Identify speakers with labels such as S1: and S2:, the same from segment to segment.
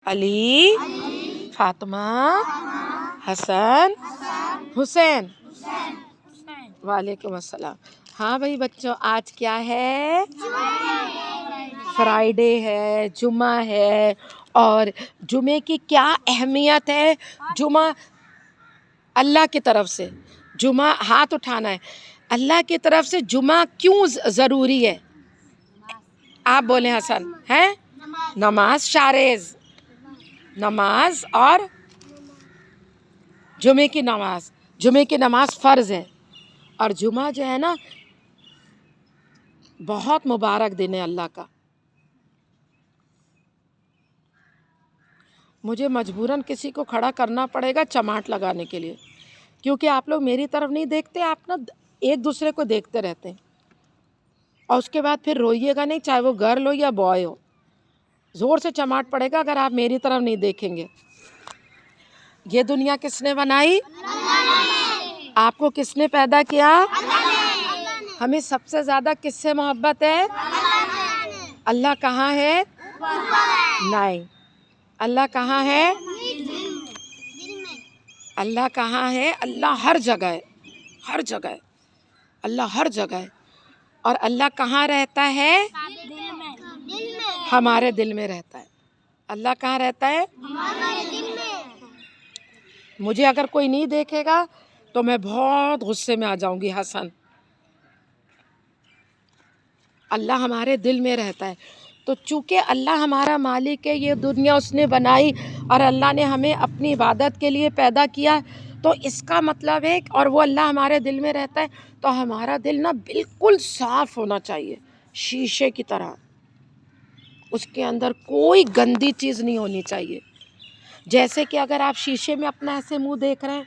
S1: علی، فاطمہ، حسن، حسین۔ وعلیکم السلام۔ ہاں بھائی بچوں، آج کیا ہے؟ فرائیڈے ہے، جمعہ ہے، اور جمعے کی کیا اہمیت ہے؟ جمعہ اللہ کی طرف سے، جمعہ ہاتھ اٹھانا ہے، اللہ کی طرف سے جمعہ کیوں ضروری ہے؟ آپ بولیں حسن، ہے نماز شاریز، نماز اور جمعے کی نماز، جمعے کی نماز فرض ہے، اور جمعہ جو ہے نا بہت مبارک دن ہے اللہ کا۔ مجھے مجبوراً کسی کو کھڑا کرنا پڑے گا چماٹ لگانے کے لیے، کیونکہ آپ لوگ میری طرف نہیں دیکھتے، آپ نا ایک دوسرے کو دیکھتے رہتے ہیں، اور اس کے بعد پھر روئیے گا نہیں، چاہے وہ گرل ہو یا بوائے ہو، زور سے چماٹ پڑے گا اگر آپ میری طرف نہیں دیکھیں گے۔ یہ دنیا کس نے بنائی؟ آپ کو کس نے پیدا کیا؟ ہمیں سب سے زیادہ کس سے محبت ہے؟ اللہ کہاں ہے؟ نہیں، اللہ کہاں ہے؟ اللہ کہاں ہے؟ اللہ ہر جگہ ہے، ہر جگہ ہے، اللہ ہر جگہ ہے۔ اور اللہ کہاں رہتا ہے؟ ہمارے دل میں رہتا ہے۔ اللہ کہاں رہتا ہے؟ مجھے اگر کوئی نہیں دیکھے گا تو میں بہت غصے میں آ جاؤں گی حسن۔ اللہ ہمارے دل میں رہتا ہے، تو چونکہ اللہ ہمارا مالک ہے، یہ دنیا اس نے بنائی اور اللہ نے ہمیں اپنی عبادت کے لیے پیدا کیا، تو اس کا مطلب ہے، اور وہ اللہ ہمارے دل میں رہتا ہے، تو ہمارا دل نا بالکل صاف ہونا چاہیے، شیشے کی طرح، اس کے اندر کوئی گندی چیز نہیں ہونی چاہیے۔ جیسے کہ اگر آپ شیشے میں اپنا ایسے منہ دیکھ رہے ہیں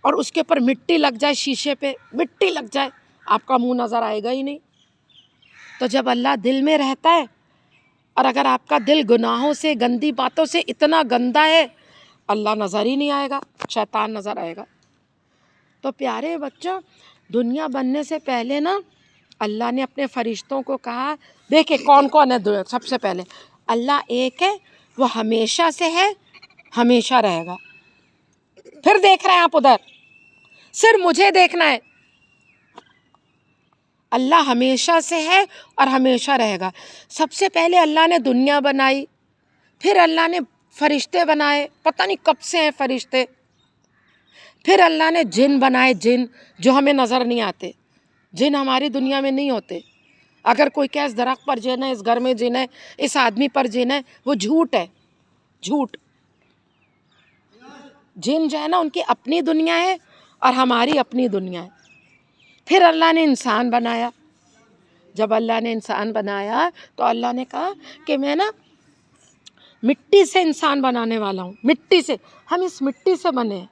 S1: اور اس کے اوپر مٹی لگ جائے، شیشے پہ مٹی لگ جائے، آپ کا منہ نظر آئے گا ہی نہیں۔ تو جب اللہ دل میں رہتا ہے، اور اگر آپ کا دل گناہوں سے، گندی باتوں سے اتنا گندا ہے، اللہ نظر ہی نہیں آئے گا، شیطان نظر آئے گا۔ تو پیارے بچوں، دنیا بننے سے پہلے نا اللہ نے اپنے فرشتوں کو کہا، دیکھیں کون کون ہے؟ سب سے پہلے اللہ ایک ہے، وہ ہمیشہ سے ہے، ہمیشہ رہے گا۔ پھر دیکھ رہے ہیں آپ ادھر، صرف مجھے دیکھنا ہے، اللہ ہمیشہ سے ہے اور ہمیشہ رہے گا۔ سب سے پہلے اللہ نے دنیا بنائی، پھر اللہ نے فرشتے بنائے، پتہ نہیں کب سے ہیں فرشتے، پھر اللہ نے جن بنائے، جن جو ہمیں نظر نہیں آتے، جن ہماری دنیا میں نہیں ہوتے۔ اگر کوئی کہ اس درخت پر جن ہے، اس گھر میں جن ہے، اس آدمی پر جن ہے، وہ جھوٹ ہے، جھوٹ۔ جن جو ہے نا ان کی اپنی دنیا ہے اور ہماری اپنی دنیا ہے۔ پھر اللہ نے انسان بنایا۔ جب اللہ نے انسان بنایا تو اللہ نے کہا کہ میں نا مٹی سے انسان بنانے والا ہوں، مٹی سے، ہم اس مٹی سے بنے ہیں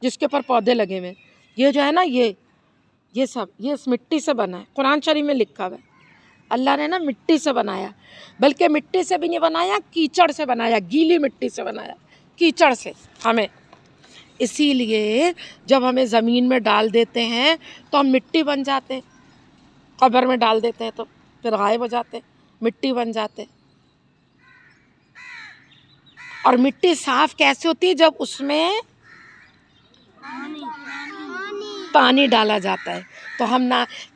S1: جس کے اوپر پودے لگے ہوئے ہیں، یہ جو ہے نا یہ سب یہ اس مٹی سے بنا ہے، قرآن شریف میں لکھا ہوا ہے۔ اللہ نے نا مٹی سے بنایا، بلکہ مٹی سے بھی نہیں بنایا، کیچڑ سے بنایا، گیلی مٹی سے بنایا، کیچڑ سے ہمیں۔ اسی لیے جب ہمیں زمین میں ڈال دیتے ہیں تو ہم مٹی بن جاتے ہیں، قبر میں ڈال دیتے ہیں تو پھر غائب ہو جاتے ہیں، مٹی بن جاتے ہیں۔ اور مٹی صاف کیسے ہوتی ہے؟ جب اس میں پانی ڈالا جاتا ہے۔ تو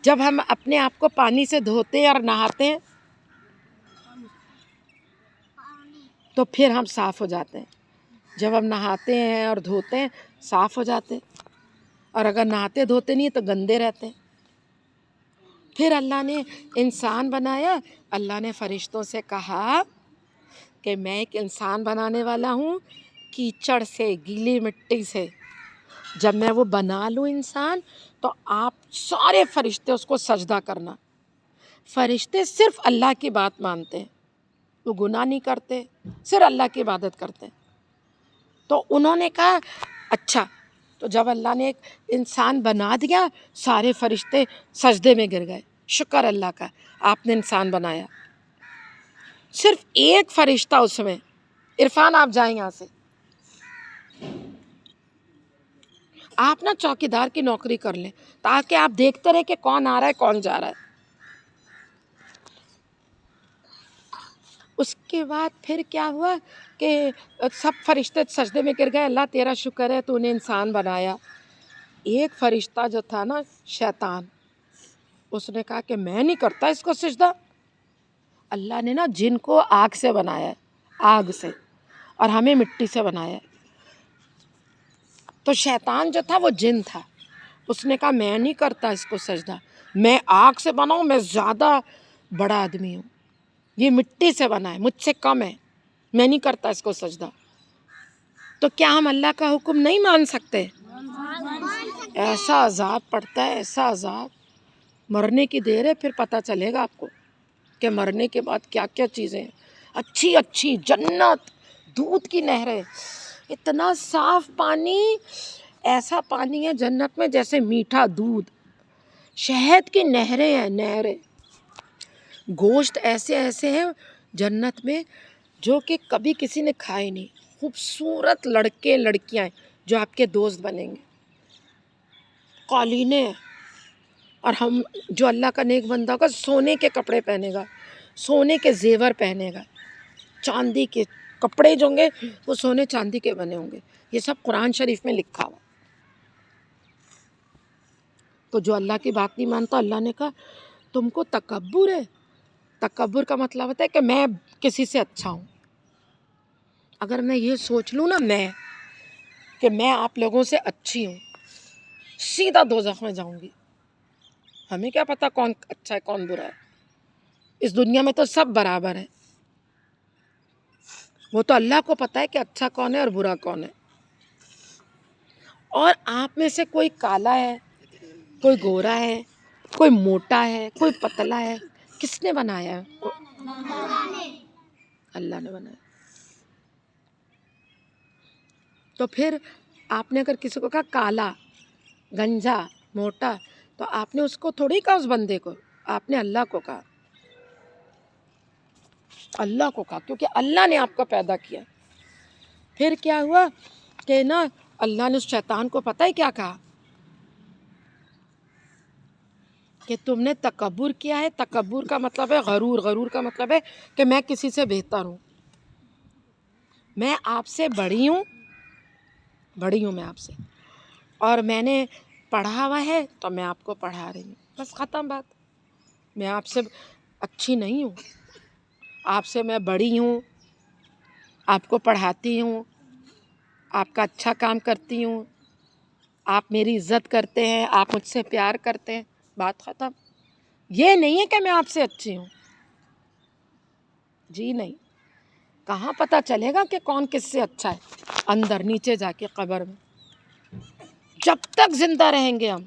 S1: جب ہم اپنے آپ کو پانی سے دھوتے ہیں اور نہاتے ہیں تو پھر ہم صاف ہو جاتے ہیں۔ جب ہم نہاتے ہیں اور دھوتے ہیں صاف ہو جاتے ہیں، اور اگر نہاتے دھوتے نہیں تو گندے رہتے ہیں۔ پھر اللہ نے انسان بنایا، اللہ نے فرشتوں سے کہا کہ میں ایک انسان بنانے والا ہوں کیچڑ سے، گیلی مٹی سے۔ جب میں وہ بنا لوں انسان تو آپ سارے فرشتے اس کو سجدہ کرنا۔ فرشتے صرف اللہ کی بات مانتے ہیں، وہ گناہ نہیں کرتے، صرف اللہ کی عبادت کرتے ہیں۔ تو انہوں نے کہا اچھا، تو جب اللہ نے ایک انسان بنا دیا، سارے فرشتے سجدے میں گر گئے، شکر اللہ کا آپ نے انسان بنایا۔ صرف ایک فرشتہ اس میں، عرفان آپ جائیں یہاں سے، آپ نا چوکیدار کی نوکری کر لیں تاکہ آپ دیکھتے رہے کہ کون آ رہا ہے کون جا رہا ہے۔ اس کے بعد پھر کیا ہوا کہ سب فرشتے سجدے میں گر گئے، اللہ تیرا شکر ہے تو نے انسان بنایا۔ ایک فرشتہ جو تھا نا شیطان، اس نے کہا کہ میں نہیں کرتا اس کو سجدہ۔ اللہ نے نا جن کو آگ سے بنایا ہے، آگ سے، اور ہمیں مٹی سے بنایا ہے۔ تو شیطان جو تھا وہ جن تھا، اس نے کہا میں نہیں کرتا اس کو سجدہ، میں آگ سے بنا ہوں، میں زیادہ بڑا آدمی ہوں، یہ مٹی سے بنا ہے، مجھ سے کم ہے، میں نہیں کرتا اس کو سجدہ۔ تو کیا ہم اللہ کا حکم نہیں مان سکتے؟ ایسا عذاب پڑتا ہے، ایسا عذاب، مرنے کی دیر ہے، پھر پتہ چلے گا آپ کو کہ مرنے کے بعد کیا کیا چیزیں ہیں۔ اچھی اچھی جنت، دودھ کی نہریں، اتنا صاف پانی، ایسا پانی ہے جنت میں جیسے میٹھا دودھ، شہد کی نہریں ہیں، نہریں، گوشت ایسے ایسے ہیں جنت میں جو کہ کبھی کسی نے کھائے نہیں، خوبصورت لڑکے لڑکیاں ہیں جو آپ کے دوست بنیں گے، قالینیں ہیں، اور ہم جو اللہ کا نیک بندہ ہوگا سونے کے کپڑے پہنے گا، سونے کے زیور پہنے گا، چاندی کے کپڑے جو ہوں گے وہ سونے چاندی کے بنے ہوں گے۔ یہ سب قرآن شریف میں لکھا ہوا۔ تو جو اللہ کی بات نہیں مانتا، اللہ نے کہا تم کو تکبر ہے۔ تکبر کا مطلب ہوتا ہے کہ میں کسی سے اچھا ہوں۔ اگر میں یہ سوچ لوں نا میں کہ میں آپ لوگوں سے اچھی ہوں، سیدھا دوزخ میں جاؤں گی۔ ہمیں کیا پتا کون اچھا ہے کون برا ہے، اس دنیا میں تو سب برابر ہے، وہ تو اللہ کو پتا ہے کہ اچھا کون ہے اور برا کون ہے۔ اور آپ میں سے کوئی کالا ہے، کوئی گورا ہے، کوئی موٹا ہے، کوئی پتلا ہے، کس نے بنایا ہے؟ اللہ نے بنایا۔ تو پھر آپ نے اگر کسی کو کہا کالا، گنجا، موٹا، تو آپ نے اس کو تھوڑی کہا، اس بندے کو، آپ نے اللہ کو کہا، اللہ کو کہا، کیونکہ اللہ نے آپ کو پیدا کیا۔ پھر کیا ہوا کہ نا اللہ نے اس شیطان کو پتہ ہے کیا کہا کہ تم نے تکبر کیا ہے۔ تکبر کا مطلب ہے غرور، غرور کا مطلب ہے کہ میں کسی سے بہتر ہوں، میں آپ سے بڑی ہوں، بڑی ہوں میں آپ سے، اور میں نے پڑھا ہوا ہے تو میں آپ کو پڑھا رہی ہوں، بس ختم بات۔ میں آپ سے اچھی نہیں ہوں، آپ سے میں بڑی ہوں، آپ کو پڑھاتی ہوں، آپ کا اچھا کام کرتی ہوں، آپ میری عزت کرتے ہیں، آپ مجھ سے پیار کرتے ہیں، بات ختم۔ یہ نہیں ہے کہ میں آپ سے اچھی ہوں، جی نہیں۔ کہاں پتہ چلے گا کہ کون کس سے اچھا ہے؟ اندر نیچے جا کے قبر میں، جب تک زندہ رہیں گے ہم،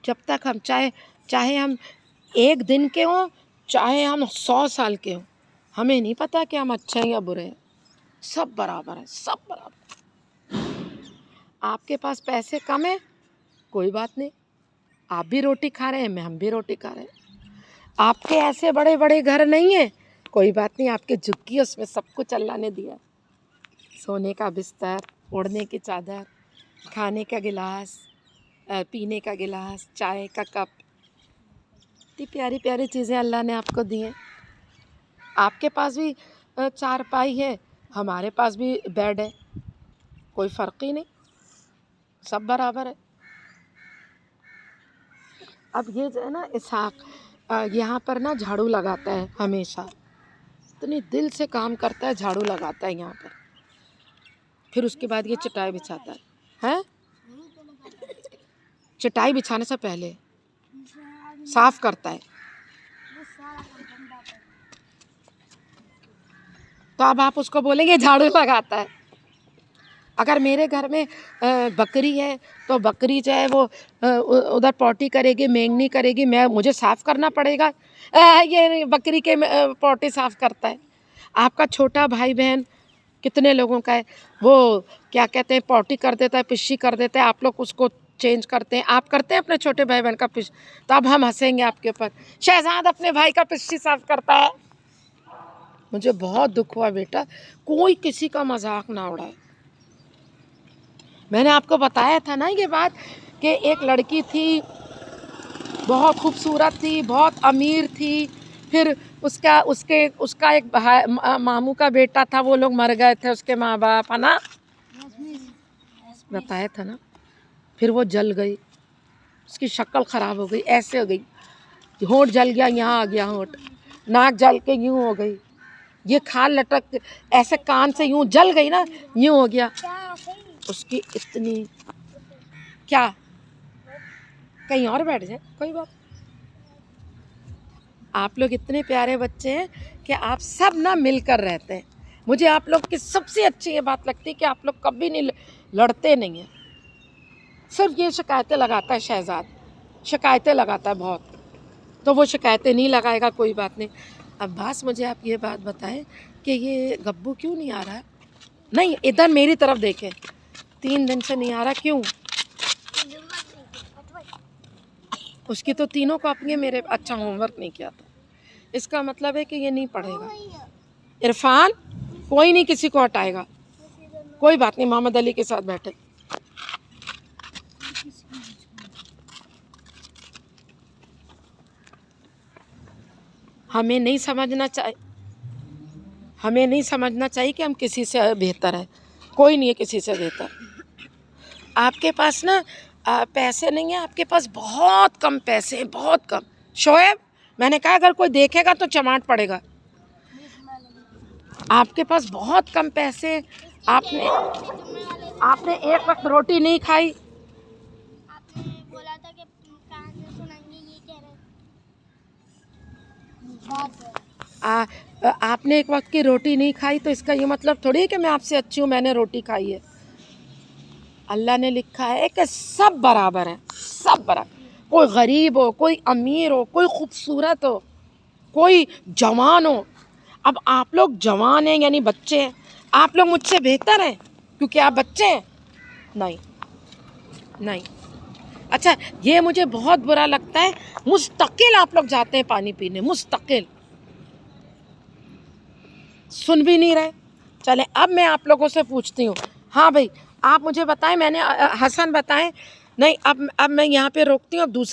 S1: جب تک ہم چاہے ہم ایک دن کے ہوں، چاہے ہم 100 سال کے ہوں، ہمیں نہیں پتہ کہ ہم اچھے ہیں یا برے ہیں، سب برابر ہیں، سب برابر۔ آپ کے پاس پیسے کم ہیں، کوئی بات نہیں، آپ بھی روٹی کھا رہے ہیں، ہم بھی روٹی کھا رہے ہیں۔ آپ کے ایسے بڑے بڑے گھر نہیں ہیں، کوئی بات نہیں، آپ کے جھگی اس میں سب کچھ اللہ نے دیا، سونے کا بستر، اوڑھنے کی چادر، کھانے کا گلاس، پینے کا گلاس، چائے کا کپ، اتنی پیاری پیاری چیزیں اللہ نے آپ کو دی ہیں۔ آپ کے پاس بھی چارپائی ہے، ہمارے پاس بھی بیڈ ہے، کوئی فرق ہی نہیں، سب برابر ہے۔ اب یہ جو ہے نا اسحاق یہاں پر نا جھاڑو لگاتا ہے ہمیشہ، اتنی دل سے کام کرتا ہے، جھاڑو لگاتا ہے یہاں پر، پھر اس کے بعد یہ چٹائی بچھاتا ہے، چٹائی بچھانے سے پہلے صاف کرتا ہے۔ تو اب آپ اس کو بولیں گے جھاڑو لگاتا ہے۔ اگر میرے گھر میں بکری ہے تو بکری جو ہے وہ ادھر پوٹی کرے گی، مینگنی کرے گی، مجھے صاف کرنا پڑے گا؟ یہ بکری کے پوٹی صاف کرتا ہے۔ آپ کا چھوٹا بھائی بہن کتنے لوگوں کا ہے، وہ کیا کہتے ہیں پوٹی کر دیتا ہے، پشی کر دیتا ہے، آپ لوگ اس کو چینج کرتے ہیں، آپ کرتے ہیں اپنے چھوٹے بھائی بہن کا پش، تو اب ہم ہنسیں گے آپ کے اوپر، شہزاد اپنے بھائی کا پشی صاف کرتا ہے۔ مجھے بہت دکھ ہوا بیٹا، کوئی کسی کا مذاق نہ اڑائے۔ میں نے آپ کو بتایا تھا نا یہ بات کہ ایک لڑکی تھی، بہت خوبصورت تھی، بہت امیر تھی، پھر اس کا ایک ماموں کا بیٹا تھا، وہ لوگ مر گئے تھے، اس کے ماں باپ، ہے نا، بتایا تھا نا. پھر وہ جل گئی، اس کی شکل خراب ہو گئی، ایسے ہو گئی، ہونٹ جل گیا، یہاں آ گیا ہونٹ، ناک جل کے یوں ہو گئی، یہ کھال لٹک ایسے کان سے یوں جل گئی نا، یوں ہو گیا. اس کی اتنی کیا، کہیں اور بیٹھ جائیں، کوئی بات. آپ لوگ اتنے پیارے بچے ہیں کہ آپ سب نہ مل کر رہتے ہیں. مجھے آپ لوگ کی سب سے اچھی یہ بات لگتی ہے کہ آپ لوگ کبھی نہیں لڑتے نہیں ہیں. صرف یہ شکایتیں لگاتا ہے شہزاد، شکایتیں لگاتا ہے بہت، تو وہ شکایتیں نہیں لگائے گا، کوئی بات نہیں. عباس مجھے آپ یہ بات بتائیں کہ یہ گبو کیوں نہیں آ رہا ہے؟ نہیں، ادھر میری طرف دیکھیں، 3 دن سے نہیں آ رہا، کیوں؟ اس کی تو تینوں کاپیاں میرے اچھا ہوم ورک نہیں کیا تھا، اس کا مطلب ہے کہ یہ نہیں پڑھے گا. عرفان کوئی نہیں کسی کو ہٹائے گا، کوئی بات نہیں، محمد علی کے ساتھ بیٹھے. ہمیں نہیں سمجھنا چاہیے کہ ہم کسی سے بہتر ہیں، کوئی نہیں ہے کسی سے بہتر. آپ کے پاس نا پیسے نہیں ہیں، آپ کے پاس بہت کم پیسے ہیں، بہت کم. شعیب، میں نے کہا اگر کوئی دیکھے گا تو چماٹ پڑے گا. آپ کے پاس بہت کم پیسے، آپ نے ایک وقت روٹی نہیں کھائی. آپ نے ایک وقت کی روٹی نہیں کھائی تو اس کا یہ مطلب تھوڑی ہے کہ میں آپ سے اچھی ہوں، میں نے روٹی کھائی ہے. اللہ نے لکھا ہے کہ سب برابر ہیں، سب برابر. کوئی غریب ہو، کوئی امیر ہو، کوئی خوبصورت ہو، کوئی جوان ہو. اب آپ لوگ جوان ہیں یعنی بچے ہیں، آپ لوگ مجھ سے بہتر ہیں کیونکہ آپ بچے ہیں؟ نہیں. اچھا، یہ مجھے بہت برا لگتا ہے، مستقل آپ لوگ جاتے ہیں پانی پینے، مستقل سن بھی نہیں رہے. چلیں اب میں آپ لوگوں سے پوچھتی ہوں. ہاں بھائی، آپ مجھے بتائیں، میں نے حسن بتائیں. نہیں، اب میں یہاں پہ روکتی ہوں. اب دوسرا